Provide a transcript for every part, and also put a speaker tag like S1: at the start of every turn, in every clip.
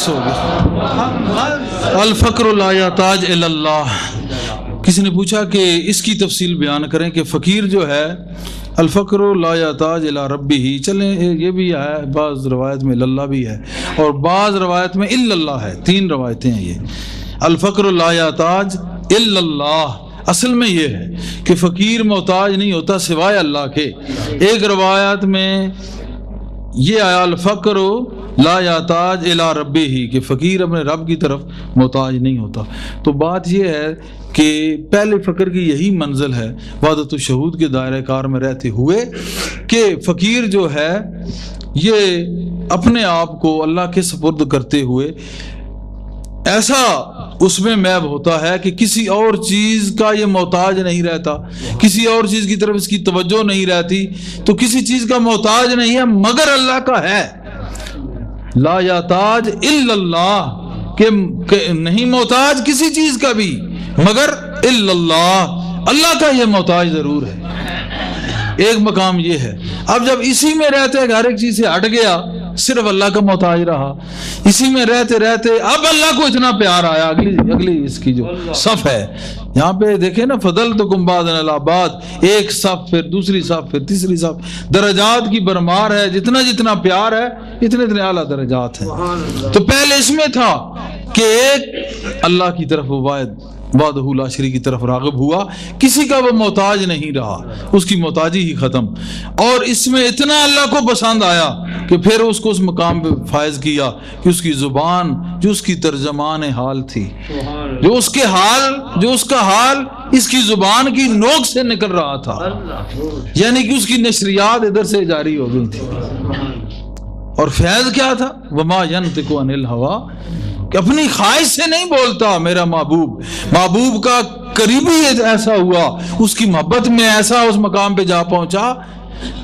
S1: بس ہو گیا. الفقر لا یحتاج الی اللہ. کسی نے پوچھا کہ اس کی تفصیل بیان کریں کہ فقیر جو ہے الفقر لا یحتاج الی ربہ، چلیں یہ بھی ہے، بعض روایت میں اللہ بھی ہے اور بعض روایت میں الا اللہ ہے، 3 روایتیں ہیں یہ. الفقر لا یحتاج الا اللہ، اصل میں یہ ہے کہ فقیر محتاج نہیں ہوتا سوائے اللہ کے. ایک روایت میں یہ آیا الفقر لا یحتاج الی ربہ، کہ فقیر اپنے رب کی طرف محتاج نہیں ہوتا. تو بات یہ ہے کہ پہلے فقر کی یہی منزل ہے وحدت الشہود کے دائرہ کار میں رہتے ہوئے کہ فقیر جو ہے یہ اپنے آپ کو اللہ کے سپرد کرتے ہوئے ایسا اس میں محو ہوتا ہے کہ کسی اور چیز کا یہ محتاج نہیں رہتا، کسی اور چیز کی طرف اس کی توجہ نہیں رہتی، تو کسی چیز کا محتاج نہیں ہے مگر اللہ کا ہے. لا یحتاج الا اللہ، کہ نہیں محتاج کسی چیز کا بھی مگر الا اللہ، اللہ کا یہ محتاج ضرور ہے. ایک مقام یہ ہے. اب جب اسی میں رہتے ہر ایک چیز سے ہٹ گیا، صرف اللہ کا محتاج رہا، اسی میں رہتے رہتے اب اللہ کو اتنا پیار آیا. اگلی اس کی جو صف ہے یہاں پہ دیکھیں نا، فضلتکم بعضا علی بعض، ایک صف پھر دوسری صف پھر تیسری صف، درجات کی برمار ہے. جتنا جتنا پیار ہے اتنے اتنے اعلیٰ درجات ہیں. تو پہلے اس میں تھا کہ ایک اللہ کی طرف وحدہ لا شریک کی طرف راغب ہوا، کسی کا وہ محتاج نہیں رہا، اس کی محتاجی ہی ختم. اور اس میں اتنا اللہ کو پسند آیا کہ پھر اس کو اس مقام پہ فائز کیا کہ اس کی زبان جو اس کی ترجمان حال تھی، جو اس کا حال اس کی زبان کی نوک سے نکل رہا تھا، یعنی کہ اس کی نشریات ادھر سے جاری ہو گئی تھی. اور فیض کیا تھا؟ وما ینطق عن الہوی، کہ اپنی خواہش سے نہیں بولتا میرا محبوب کا قریبی ایسا ہوا، اس کی محبت میں ایسا اس مقام پہ جا پہنچا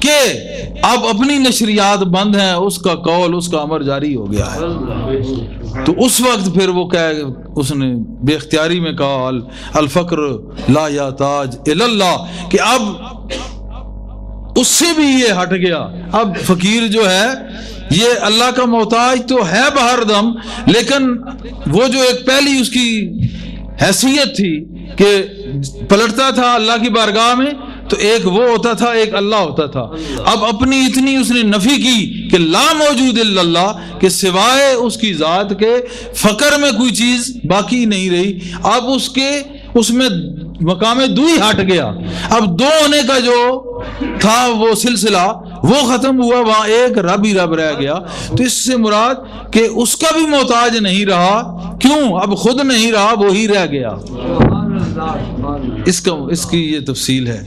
S1: کہ اب اپنی نشریات بند ہیں، اس کا قول اس کا امر جاری ہو گیا ہے. تو اس وقت پھر وہ اس نے بے اختیاری میں کہا الفقر لا یحتاج الی اللہ، کہ اب اس سے بھی یہ ہٹ گیا. اب فقیر جو ہے یہ اللہ کا محتاج تو ہے بہر دم، لیکن وہ جو ایک پہلی اس کی حیثیت تھی کہ پلٹتا تھا اللہ کی بارگاہ میں، تو ایک وہ ہوتا تھا، ایک اللہ ہوتا تھا. اب اپنی اتنی اس نے نفی کی کہ لا موجود الا اللہ، کہ سوائے اس کی ذات کے فقر میں کوئی چیز باقی نہیں رہی. اب اس میں مقام دوئی ہٹ گیا. اب دو ہونے کا جو تھا وہ سلسلہ وہ ختم ہوا، وہاں ایک رب ہی رب رہ گیا. تو اس سے مراد کہ اس کا بھی محتاج نہیں رہا. کیوں؟ اب خود نہیں رہا، وہی رہ گیا. اس کی یہ تفصیل ہے.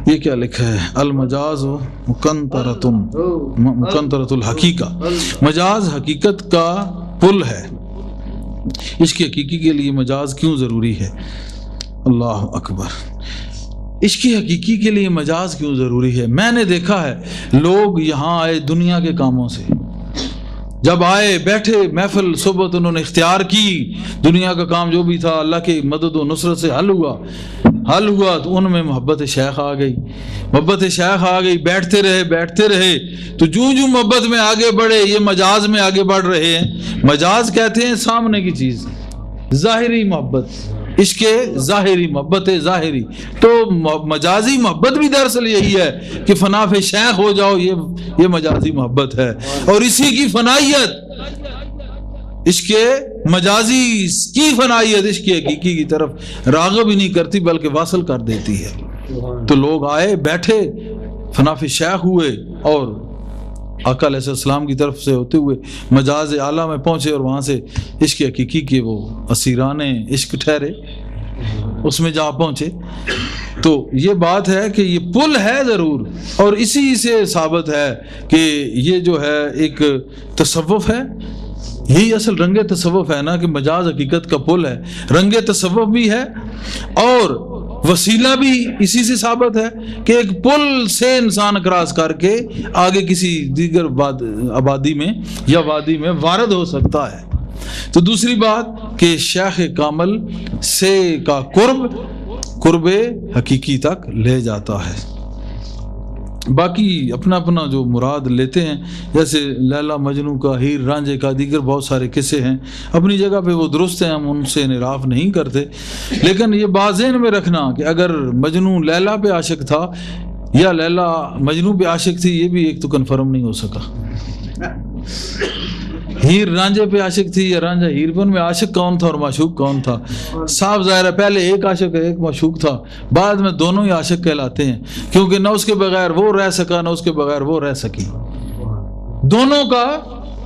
S1: یہ کیا لکھا ہے؟ المجاز مکنطرۃ الحقیقہ، مجاز حقیقت کا پل ہے. عشق حقیقی کے لیے مجاز کیوں ضروری ہے؟ اللہ اکبر. عشق حقیقی کے لیے مجاز کیوں ضروری ہے؟ میں نے دیکھا ہے لوگ یہاں آئے دنیا کے کاموں سے، جب آئے بیٹھے محفل صحبت انہوں نے اختیار کی، دنیا کا کام جو بھی تھا اللہ کی مدد و نصرت سے حل ہوا تو ان میں محبت شیخ آ گئی. بیٹھتے رہے تو جو محبت میں آگے بڑھے، یہ مجاز میں آگے بڑھ رہے ہیں. مجاز کہتے ہیں سامنے کی چیز، ظاہری محبت، عشق ظاہری، محبت ظاہری. تو مجازی محبت بھی دراصل یہی ہے کہ فنا فی شیخ ہو جاؤ، یہ مجازی محبت ہے. اور اسی کی فنائیت، عشق مجازی کی فنائیت عشق حقیقی کی طرف راغب ہی نہیں کرتی بلکہ واصل کر دیتی ہے. تو لوگ آئے بیٹھے فنا فی شیخ ہوئے اور آقا علیہ السلام کی طرف سے ہوتے ہوئے مجاز اعلیٰ میں پہنچے اور وہاں سے عشق حقیقی کے وہ اسیران عشق ٹھہرے، اس میں جا پہنچے. تو یہ بات ہے کہ یہ پل ہے ضرور، اور اسی سے ثابت ہے کہ یہ جو ہے ایک تصوف ہے. یہی اصل رنگ تصوف ہے نا، کہ مجاز حقیقت کا پل ہے. رنگ تصوف بھی ہے اور وسیلہ بھی اسی سے ثابت ہے کہ ایک پل سے انسان کراس کر کے آگے کسی دیگر آبادی میں یا وادی میں وارد ہو سکتا ہے. تو دوسری بات کہ شیخ کامل سے کا قرب حقیقی تک لے جاتا ہے. باقی اپنا اپنا جو مراد لیتے ہیں، جیسے لیلا مجنو کا، ہیر رانجھے کا، دیگر بہت سارے قصے ہیں، اپنی جگہ پہ وہ درست ہیں، ہم ان سے انحراف نہیں کرتے، لیکن یہ بات ذہن میں رکھنا کہ اگر مجنو لیلا پہ عاشق تھا یا لیلا مجنو پہ عاشق تھی، یہ بھی ایک تو کنفرم نہیں ہو سکا۔ ہیر رانجھے پہ عاشق تھی یا رانجھا ہیر پہ، ان میں عاشق کون تھا اور معشوق کون تھا؟ صاف ظاہر ہے پہلے ایک عاشق ایک معشوق تھا، بعد میں دونوں ہی عاشق کہلاتے ہیں، کیونکہ نہ اس کے بغیر وہ رہ سکا نہ اس کے بغیر وہ رہ سکی، دونوں کا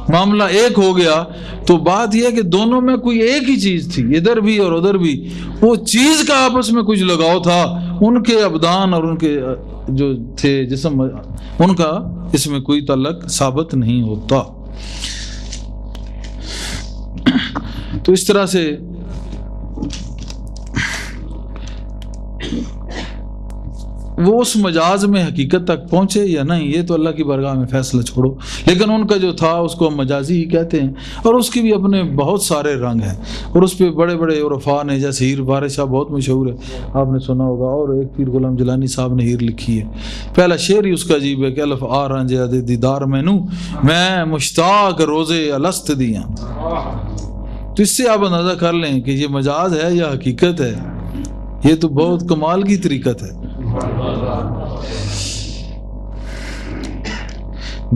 S1: معاملہ ایک ہو گیا۔ تو بات یہ ہے کہ دونوں میں کوئی ایک ہی چیز تھی، ادھر بھی اور ادھر بھی، وہ چیز کا آپس میں کچھ لگاؤ تھا، ان کے ابدان اور ان کے جو تھے جسم، ان کا اس میں کوئی تعلق ثابت نہیں ہوتا۔ تو اس طرح سے وہ اس مجاز میں حقیقت تک پہنچے یا نہیں، یہ تو اللہ کی بارگاہ میں فیصلہ چھوڑو، لیکن ان کا جو تھا اس کو ہم مجازی ہی کہتے ہیں، اور اس کی بھی اپنے بہت سارے رنگ ہیں، اور اس پہ بڑے بڑے عرفاء نے، جیسے ہیر بارش شاہ بہت مشہور ہے، آپ نے سنا ہوگا، اور ایک پیر غلام جیلانی صاحب نے ہیر لکھی ہے، پہلا شعر ہی اس کا عجیب ہے کہ الف آ رانجھے دے دیدار مینوں میں مشتاق روزے الست دیاں۔ تو اس سے آپ اندازہ کر لیں کہ یہ مجاز ہے یا حقیقت ہے، یہ تو بہت کمال کی طریقت ہے۔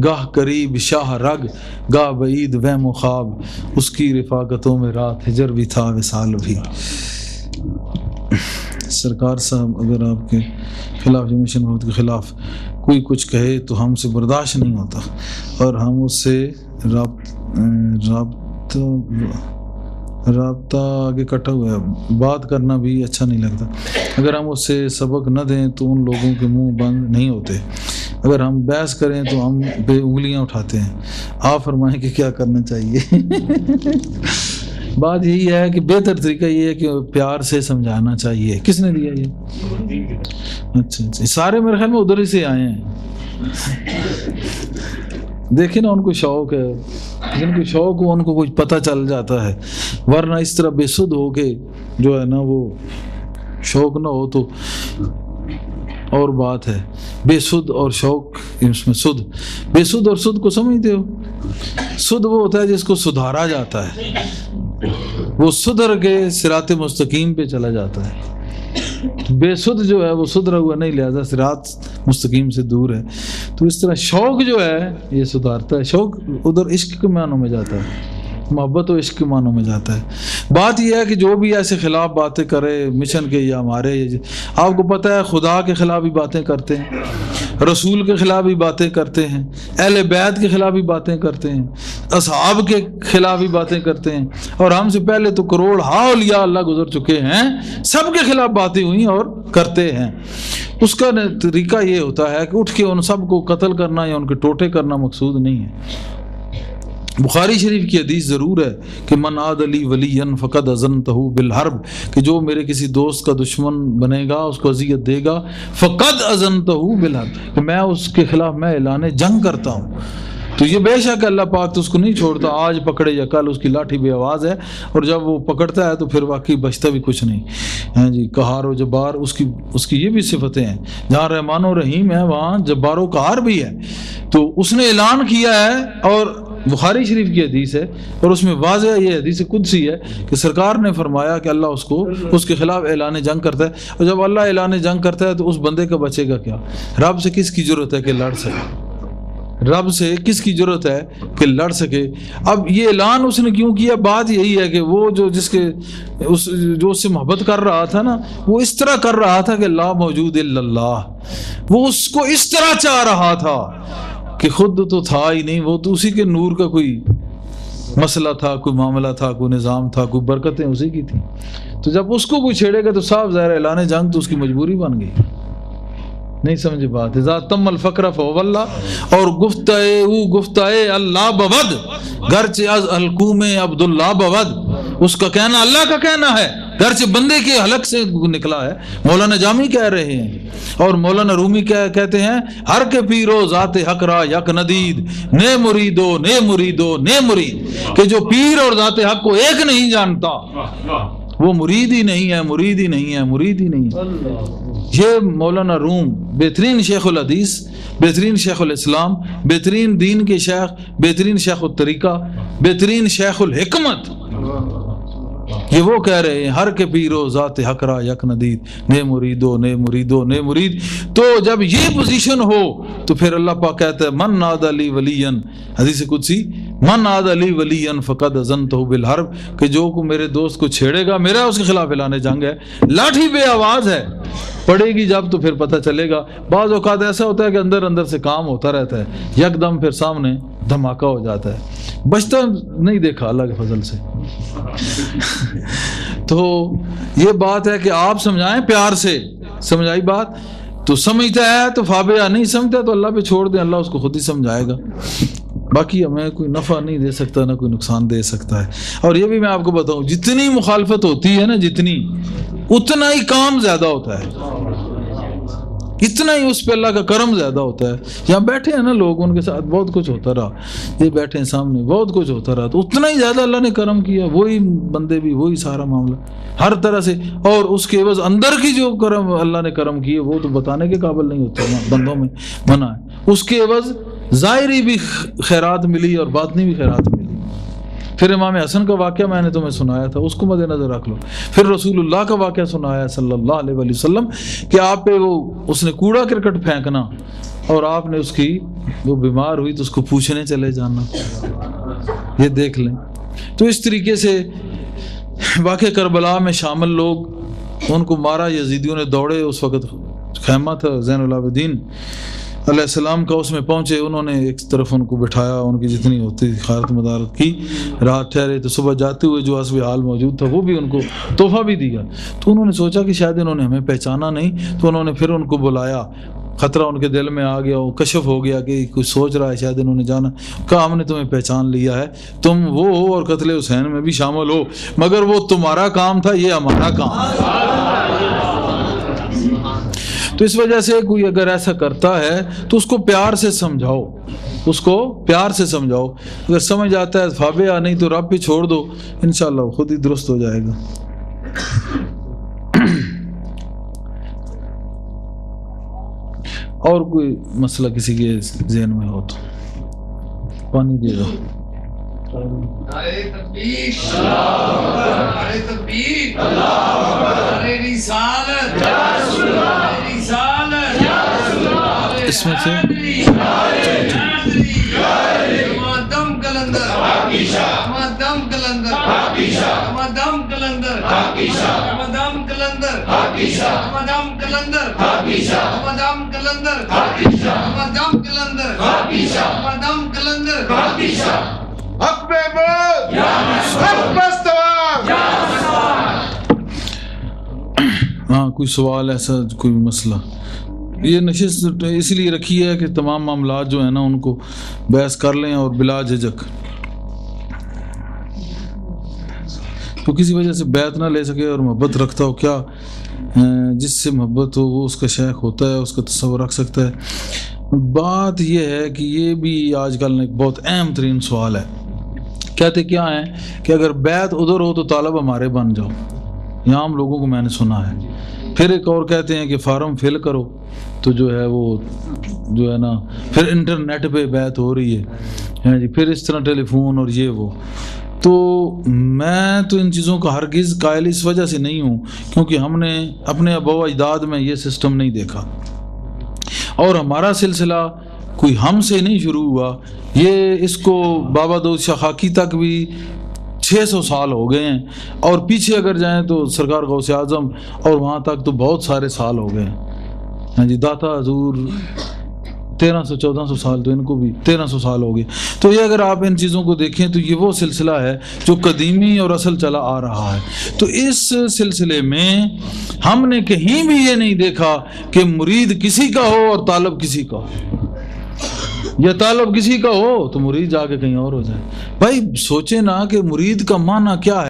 S1: گاہ قریب شاہ رگ، گاہ بعید وہم و خواب، اس کی رفاقتوں میں رات ہجر بھی تھا وصال بھی۔ سرکار صاحب اگر آپ کے خلاف، مشن محمد کے خلاف کوئی کچھ کہے تو ہم سے برداشت نہیں ہوتا، اور ہم اس سے رابطہ آگے کٹا ہوا ہے، بات کرنا بھی اچھا نہیں لگتا۔ اگر ہم اس سے سبق نہ دیں تو ان لوگوں کے منہ بند نہیں ہوتے، اگر ہم بحث کریں تو ہم بے انگلیاں اٹھاتے ہیں۔ آپ فرمائیں کہ کیا کرنا چاہیے؟ بات یہی ہے کہ بہتر طریقہ یہ ہے کہ پیار سے سمجھانا چاہیے۔ کس نے دیا یہ؟ اچھا، سارے میرے خیال میں ادھر ہی سے آئے ہیں۔ دیکھیں نا، ان کو شوق ہے، جن کو شوق ہو ان کو کچھ پتہ چل جاتا ہے، ورنہ اس طرح بے سدھ ہو کے جو ہے نا، وہ شوق نہ ہو تو اور بات ہے۔ بے سدھ اور شوق، اس میں سدھ، بے سدھ اور سدھ کو سمجھتے ہو؟ سدھ وہ ہوتا ہے جس کو سدھارا جاتا ہے، وہ سدھر کے صراط مستقیم پہ چلا جاتا ہے۔ بے سدھ جو ہے وہ سدھرا ہوا نہیں، لہذا صراط مستقیم سے دور ہے۔ تو اس طرح شوق جو ہے یہ سدھارتا ہے، شوق ادھر عشق کے معنوں میں جاتا ہے، محبت و عشق کے معنوں میں جاتا ہے۔ بات یہ ہے کہ جو بھی ایسے خلاف باتیں کرے مشن کے یا ہمارے، آپ کو پتہ ہے خدا کے خلاف بھی باتیں کرتے ہیں، رسول کے خلاف بھی باتیں کرتے ہیں، اہل بیت کے خلاف بھی باتیں کرتے ہیں، اصحاب کے خلاف بھی باتیں کرتے ہیں، اور ہم سے پہلے تو کروڑ اولیاء اللہ گزر چکے ہیں، سب کے خلاف باتیں ہوئی اور کرتے ہیں۔ اس کا طریقہ یہ ہوتا ہے کہ اٹھ کے ان سب کو قتل کرنا یا ان کے ٹوٹے کرنا مقصود نہیں ہے۔ بخاری شریف کی حدیث ضرور ہے کہ من عاد لی ولیا فقد اذنتہ بالحرب، کہ جو میرے کسی دوست کا دشمن بنے گا، اس کو اذیت دے گا، فقد اذنتہ بالحرب، کہ میں اس کے خلاف میں اعلان جنگ کرتا ہوں۔ تو یہ بے شک اللہ پاک تو اس کو نہیں چھوڑتا، آج پکڑے یا کل اس کی لاٹھی بے آواز ہے، اور جب وہ پکڑتا ہے تو پھر واقعی بچتا بھی کچھ نہیں ہے جی۔ قہار و جبار اس کی یہ بھی صفتیں ہیں، جہاں رحمان و رحیم ہے وہاں جبار و قہار بھی ہے۔ تو اس نے اعلان کیا ہے، اور بخاری شریف کی حدیث ہے، اور اس میں واضح یہ حدیث قدسی ہے کہ سرکار نے فرمایا کہ اللہ اس کے خلاف اعلان جنگ کرتا ہے، اور جب اللہ اعلان جنگ کرتا ہے تو اس بندے کا بچے گا کیا؟ رب سے کس کی ضرورت ہے کہ لڑ سکے؟ رب سے کس کی ضرورت ہے کہ لڑ سکے؟ اب یہ اعلان اس نے کیوں کیا؟ بات یہی ہے کہ وہ جو اس سے محبت کر رہا تھا نا، وہ اس طرح کر رہا تھا کہ لا موجود الا اللہ، وہ اس کو اس طرح چاہ رہا تھا کہ خود تو تھا ہی نہیں، وہ تو اسی کے نور کا کوئی مسئلہ تھا، کوئی معاملہ تھا، کوئی نظام تھا، کوئی برکتیں اسی کی تھیں۔ تو جب اس کو کوئی چھیڑے گا تو صاف ظاہر اعلان جنگ تو اس کی مجبوری بن گئی۔ نہیں سمجھے بات؟ اذا تم الفقر فهو اللہ، اور گفتائے اللہ بود گرچہ از حلقوم عبداللہ بود، اس کا کہنا اللہ کا کہنا ہے گرچہ بندے کے حلق سے نکلا ہے۔ مولانا جامی کہہ رہے ہیں، اور مولانا رومی کہتے ہیں ہر کے پیرو ذات حق را یک ندید، نے مریدو نے مریدو نے مرید، کہ جو پیر اور ذات حق کو ایک نہیں جانتا وہ مرید ہی نہیں ہے، مرید ہی نہیں ہے، مرید ہی نہیں ہے۔ یہ مولانا روم بہترین شیخ الحدیث، بہترین شیخ الاسلام، بہترین دین کے شیخ، بہترین شیخ الطریقہ، بہترین شیخ الحکمت، یہ وہ کہہ رہے ہیں ہر کے پیرو ذات حق را یک ندید، نے مریدو نے مریدو نے مرید۔ تو جب یہ پوزیشن ہو تو پھر اللہ پاک کہتا ہے من ناد علی ولین، حدیث قدسی، من ناد علی ولین فقد اذنتہ بالحرب، کہ جو کو میرے دوست کو چھیڑے گا میرا اس کے خلاف اعلان جنگ ہے۔ لاٹھی بے آواز ہے، پڑے گی جب تو پھر پتہ چلے گا۔ بعض اوقات ایسا ہوتا ہے کہ اندر اندر سے کام ہوتا رہتا ہے، یک دم پھر سامنے دھماکہ ہو جاتا ہے، بچتا نہیں دیکھا اللہ کے فضل سے۔ تو یہ بات ہے کہ آپ سمجھائیں پیار سے، سمجھائی بات تو سمجھتا ہے تو فابیا، نہیں سمجھتا تو اللہ پہ چھوڑ دیں، اللہ اس کو خود ہی سمجھائے گا۔ باقی ہمیں کوئی نفع نہیں دے سکتا نہ کوئی نقصان دے سکتا ہے۔ اور یہ بھی میں آپ کو بتاؤں، جتنی مخالفت ہوتی ہے نا، جتنی اتنا ہی کام زیادہ ہوتا ہے، اتنا ہی اس پہ اللہ کا کرم زیادہ ہوتا ہے۔ یہاں بیٹھے ہیں نا لوگ، ان کے ساتھ بہت کچھ ہوتا رہا، یہ بیٹھے ہیں سامنے بہت کچھ ہوتا رہا، تو اتنا ہی زیادہ اللہ نے کرم کیا، وہی بندے بھی وہی سارا معاملہ ہر طرح سے۔ اور اس کے عوض اندر کی جو کرم اللہ نے کرم کیے وہ تو بتانے کے قابل نہیں ہوتے، بندوں میں منع ہے۔ اس کے عوض ظاہری بھی خیرات ملی اور باطنی بھی خیرات ملی۔ پھر امام حسن کا واقعہ میں نے تمہیں سنایا تھا، اس کو مد نظر رکھ لو۔ پھر رسول اللہ کا واقعہ سنایا صلی اللہ علیہ وآلہ وسلم کہ آپ پہ اس نے کوڑا کرکٹ پھینکنا اور آپ نے اس کی وہ بیمار ہوئی تو اس کو پوچھنے چلے جانا، یہ دیکھ لیں۔ تو اس طریقے سے واقعہ کربلا میں شامل لوگ، ان کو مارا، یزیدیوں نے دوڑے، اس وقت خیمہ تھا زین العابدین علیہ السلام کا، اس میں پہنچے، انہوں نے ایک طرف ان کو بٹھایا، ان کی جتنی ہوتی خیرات مدارت کی، رات ٹھہرے تو صبح جاتے ہوئے جو حسب حال موجود تھا وہ بھی ان کو تحفہ بھی دیا۔ تو انہوں نے سوچا کہ شاید انہوں نے ہمیں پہچانا نہیں، تو انہوں نے پھر ان کو بلایا، خطرہ ان کے دل میں آ گیا، وہ کشف ہو گیا کہ کچھ سوچ رہا ہے، شاید انہوں نے جانا، کہا ہم نے تمہیں پہچان لیا ہے، تم وہ ہو اور قتل حسین میں بھی شامل ہو، مگر وہ تمہارا کام تھا، یہ ہمارا کام۔ تو اس وجہ سے کوئی اگر ایسا کرتا ہے تو اس کو پیار سے سمجھاؤ، اس کو پیار سے سمجھاؤ، اگر سمجھ آتا ہے فابیا، نہیں تو رب پہ چھوڑ دو، انشاءاللہ خود ہی درست ہو جائے گا۔ اور کوئی مسئلہ کسی کے ذہن میں ہو تو پانی دے دو۔
S2: نعرہ تکبیر، نعرہ تکبیر، نعرہ رسالت، نعرہ رسالت،
S1: اس میں سے
S2: مادم کلندر، مادم کلندر، مادم کلندر، مادم کلندر، مادم کلندر، مادم کلندر، مادم کلندر، مادم کلندر،
S3: حق میں بول، حق بستوار۔
S1: ہاں کوئی سوال ایسا، کوئی مسئلہ؟ یہ نشست اس لیے رکھی ہے کہ تمام معاملات جو ہیں نا ان کو بحث کر لیں اور بلا جھجک، تو کسی وجہ سے بیعت نہ لے سکے اور محبت رکھتا ہو، کیا جس سے محبت ہو وہ اس کا شیخ ہوتا ہے، اس کا تصور رکھ سکتا ہے۔ بات یہ ہے کہ یہ بھی آج کل ایک بہت اہم ترین سوال ہے۔ کہتے کیا ہیں کہ اگر بیعت ادھر ہو تو طالب ہمارے بن جاؤ، یہاں عام لوگوں کو میں نے سنا ہے۔ پھر ایک اور کہتے ہیں کہ فارم فل کرو تو جو ہے وہ جو ہے نا پھر انٹرنیٹ پہ بیعت ہو رہی ہے جی، پھر اس طرح ٹیلی فون اور یہ وہ۔ تو میں تو ان چیزوں کا ہرگز قائل اس وجہ سے نہیں ہوں کیونکہ ہم نے اپنے آباء و اجداد میں یہ سسٹم نہیں دیکھا، اور ہمارا سلسلہ کوئی ہم سے نہیں شروع ہوا، یہ اس کو بابا داؤد شاہ خاکی تک بھی 600 سال ہو گئے ہیں، اور پیچھے اگر جائیں تو سرکار غوث اعظم اور وہاں تک تو بہت سارے سال ہو گئے ہیں۔ ہاں جی، داتا حضور 1300-1400 سال، تو ان کو بھی 1300 سال ہو گئے۔ تو یہ اگر آپ ان چیزوں کو دیکھیں تو یہ وہ سلسلہ ہے جو قدیمی اور اصل چلا آ رہا ہے۔ تو اس سلسلے میں ہم نے کہیں بھی یہ نہیں دیکھا کہ مرید کسی کا ہو اور طالب کسی کا ہو، یا طالب کسی کا ہو تو مرید جا کے کہیں اور ہو جائے۔ بھائی سوچے نا کہ مرید کا معنی کیا ہے۔